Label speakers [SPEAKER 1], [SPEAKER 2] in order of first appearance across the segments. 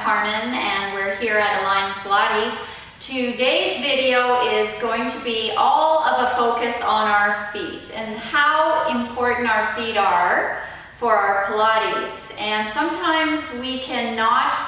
[SPEAKER 1] Carmen, and we're here at Align Pilates. Today's video is going to be all of a focus on our feet and how important our feet are for our Pilates. And sometimes we cannot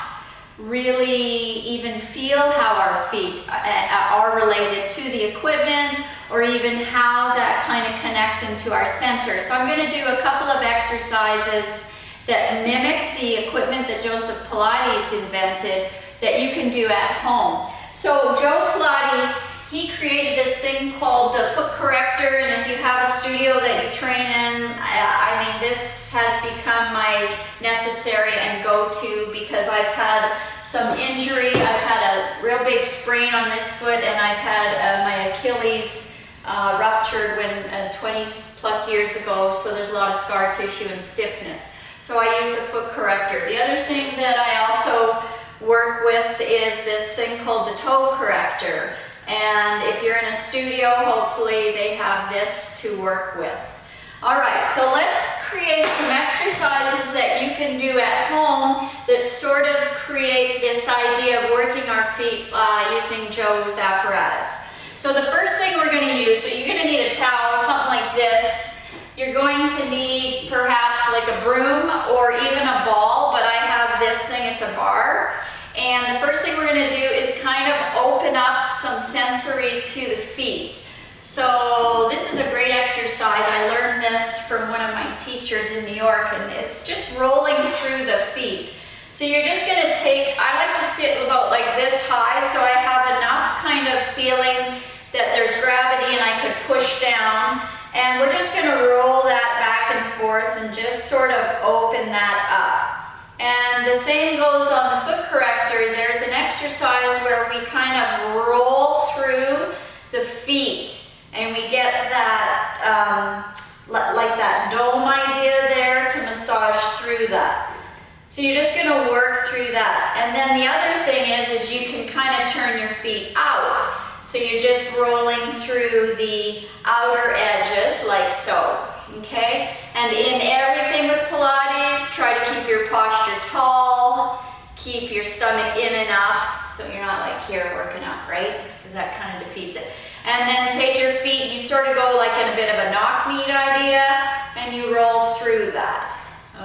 [SPEAKER 1] really even feel how our feet are related to the equipment, or even how that kind of connects into our center. So I'm going to do a couple of exercises that mimic the equipment that Joseph Pilates invented that you can do at home. So Joe Pilates, he created this thing called the foot corrector, and if you have a studio that you train in, I mean, this has become my necessary and go-to because I've had some injury. I've had a real big sprain on this foot, and I've had my Achilles ruptured when 20 plus years ago, so there's a lot of scar tissue and stiffness. So I use the foot corrector. The other thing that I also work with is this thing called the toe corrector. And if you're in a studio, hopefully they have this to work with. All right, so let's create some exercises that you can do at home that sort of create this idea of working our feet using Joe's apparatus. So the first thing we're going to use, so you're going to need a towel, something like this. You're going to need perhaps like a broom or even a ball, but I have this thing, it's a bar. And the first thing we're going to do is kind of open up some sensory to the feet. So this is a great exercise. I learned this from one of my teachers in New York, and it's just rolling through the feet. So you're just going to take, I like to sit about like this high, so I have enough kind of feeling that there's gravity and I could push down. And we're just going to roll that back and forth and just sort of open that up. And the same goes on the foot corrector. There's an exercise where we kind of roll through the feet and we get that, like that dome idea there to massage through that. So you're just going to work through that. And then the other thing is you can kind of turn your feet out. So you're just rolling through the outer edges like so, okay? And in everything with Pilates, try to keep your posture tall, keep your stomach in and up, so you're not like here working out, right? Because that kind of defeats it. And then take your feet, and you sort of go like in a bit of a knock-kneed idea, and you roll through that,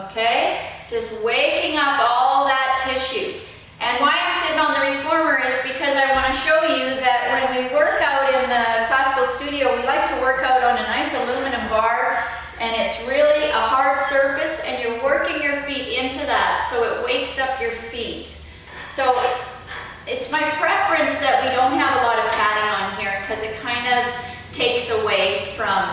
[SPEAKER 1] okay? Just waking up all that tissue. And why I'm sitting on the reformer is because I want to show you that when we work out in the classical studio, we like to work out on a nice aluminum bar, and it's really a hard surface, and you're working your feet into that so it wakes up your feet. So it's my preference that we don't have a lot of padding on here because it kind of takes away from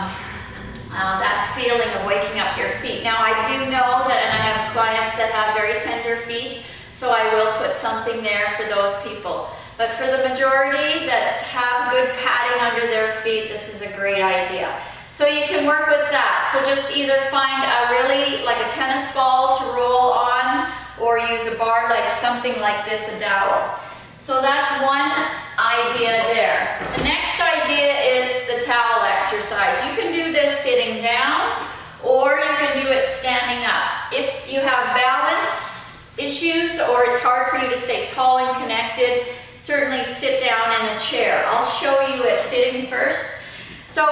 [SPEAKER 1] that feeling of waking up your feet. Now I do know that, and I have clients that have very tender feet, so I will put something there for those people. But for the majority that have good padding under their feet, this is a great idea. So you can work with that. So just either find a really, like a tennis ball to roll on, or use a bar like something like this, a dowel. So that's one idea there. The next idea is the towel exercise. You can do this sitting down, or you can do it standing up. If you have balance issues, or it's hard for you to stay tall and connected, certainly sit down in a chair. I'll show you it sitting first. So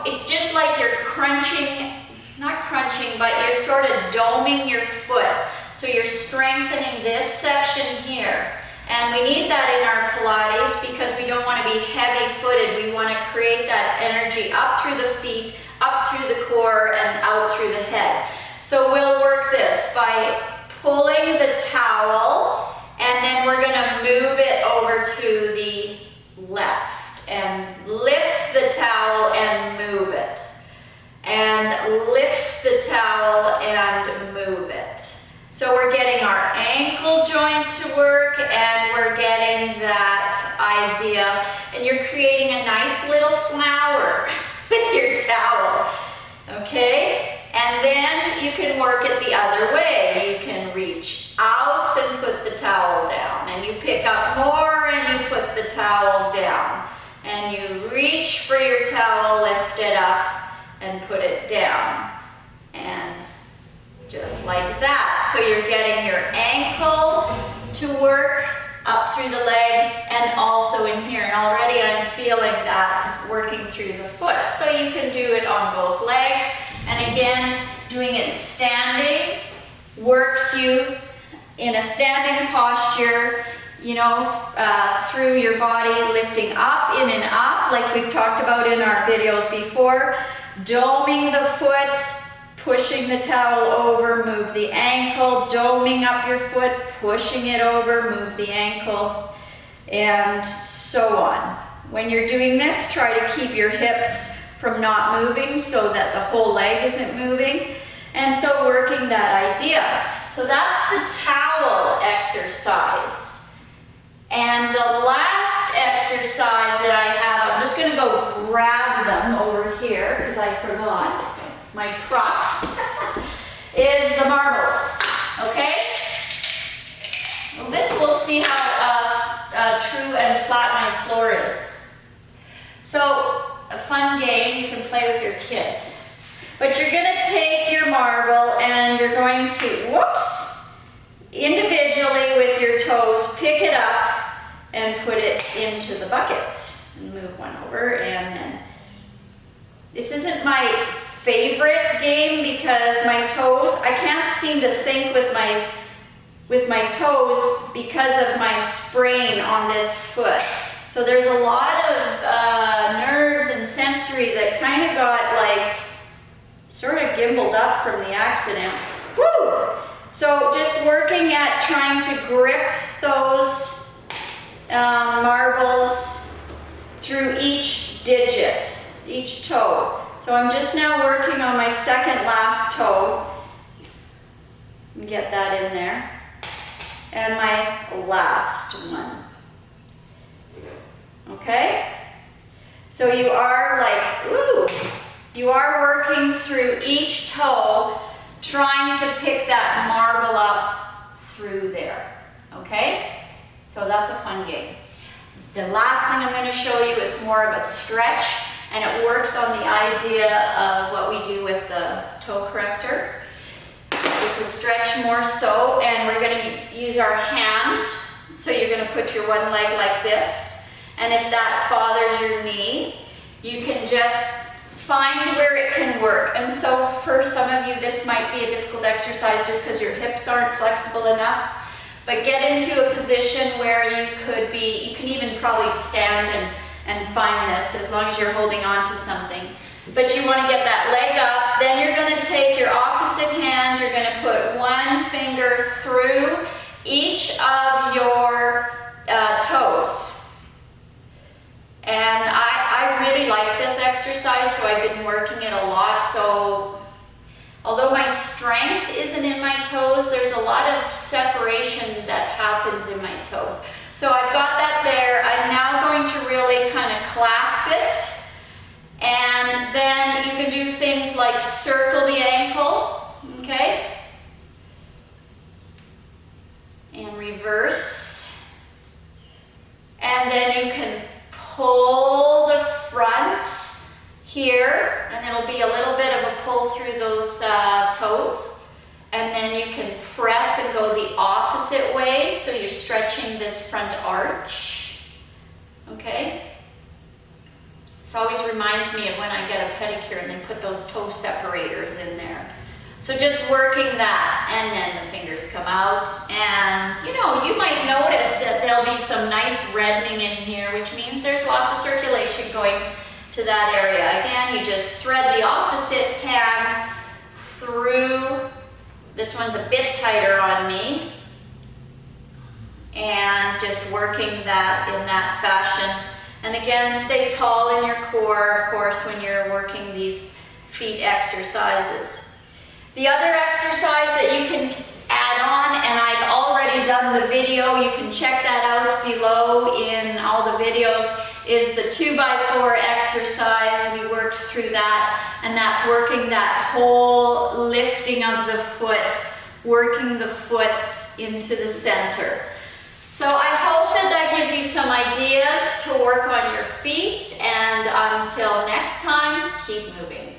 [SPEAKER 1] it's just like you're crunching, not crunching, but you're sort of doming your foot. So you're strengthening this section here. And we need that in our Pilates because we don't want to be heavy-footed. We want to create that energy up through the feet, up through the core, and out through the head. So we'll work this by pulling the towel, and then we're going to move it over to the left and lift the towel and move it, and lift the towel and move it. So we're getting our ankle joint to work, and we're getting that idea, and you're creating a nice little flower with your towel, okay? And then you can work it the other way. You can reach out and put the towel down, and you pick up more and you put the towel down, and you reach for your towel, lift it up and put it down, and just like that. So you're getting your ankle to work up through the leg and also in here. And already I'm feeling that working through the foot. So you can do it on both legs. And again, doing it standing works you in a standing posture, you know, through your body, lifting up, in and up, like we've talked about in our videos before. Doming the foot, pushing the towel over, move the ankle, doming up your foot, pushing it over, move the ankle, and so on. When you're doing this, try to keep your hips from not moving so that the whole leg isn't moving. And so working that idea. So that's the towel exercise. And the last exercise that I have, I'm just going to go grab them over here because I forgot my prop, is the marbles. Okay? Well, this we'll see how true and flat my floor is. So, a fun game you can play with your kids. But you're going to take your marble and you're going to, whoops, individually with your toes, pick it up and put it into the bucket. And move one over, and then, this isn't my favorite game because my toes, I can't seem to think with my toes because of my sprain on this foot. So there's a lot of nerves and sensory that kind of got like sort of gimbaled up from the accident. Woo! So just working at trying to grip those marbles through each digit, each toe. So I'm just now working on my second last toe. Get that in there. And my last one. Okay? So you are like, ooh, you are working through each toe, trying to pick that marble up through there. Okay? So that's a fun game. The last thing I'm going to show you is more of a stretch, and it works on the idea of what we do with the toe corrector. It's a stretch more so, and we're going to use our hand. So you're going to put your one leg like this, and if that bothers your knee, you can just find where it can work. And so for some of you, this might be a difficult exercise just because your hips aren't flexible enough. But get into a position where you could be, you can even probably stand and find this as long as you're holding on to something. But you want to get that leg up, then you're going to take your opposite hand, you're going to put one finger through each of your toes. And I really like this exercise, so I've been working it a lot. So although my strength isn't in my toes, there's a lot of separation that happens in my toes. So I've got that there. I'm now going to really kind of clasp it. And then you can do things like circle the ankle, okay? And reverse. And then you can pull the front here, and it'll be a little bit of a pull through those toes. And then you can press and go the opposite way, so you're stretching this front arch, okay? This always reminds me of when I get a pedicure and they put those toe separators in there. So just working that, and then the fingers come out, and you know, you might notice that there'll be some nice reddening in here, which means there's lots of circulation going to that area. Again, you just thread the opposite hand through. This one's a bit tighter on me, and just working that in that fashion. And again, stay tall in your core, of course, when you're working these feet exercises. The other exercise that you can add on, and I've already done the video, you can check that out below in all the videos, is the 2x4 exercise. We worked through that, and that's working that whole lifting of the foot, working the foot into the center. So I hope that that gives you some ideas to work on your feet, and until next time, keep moving.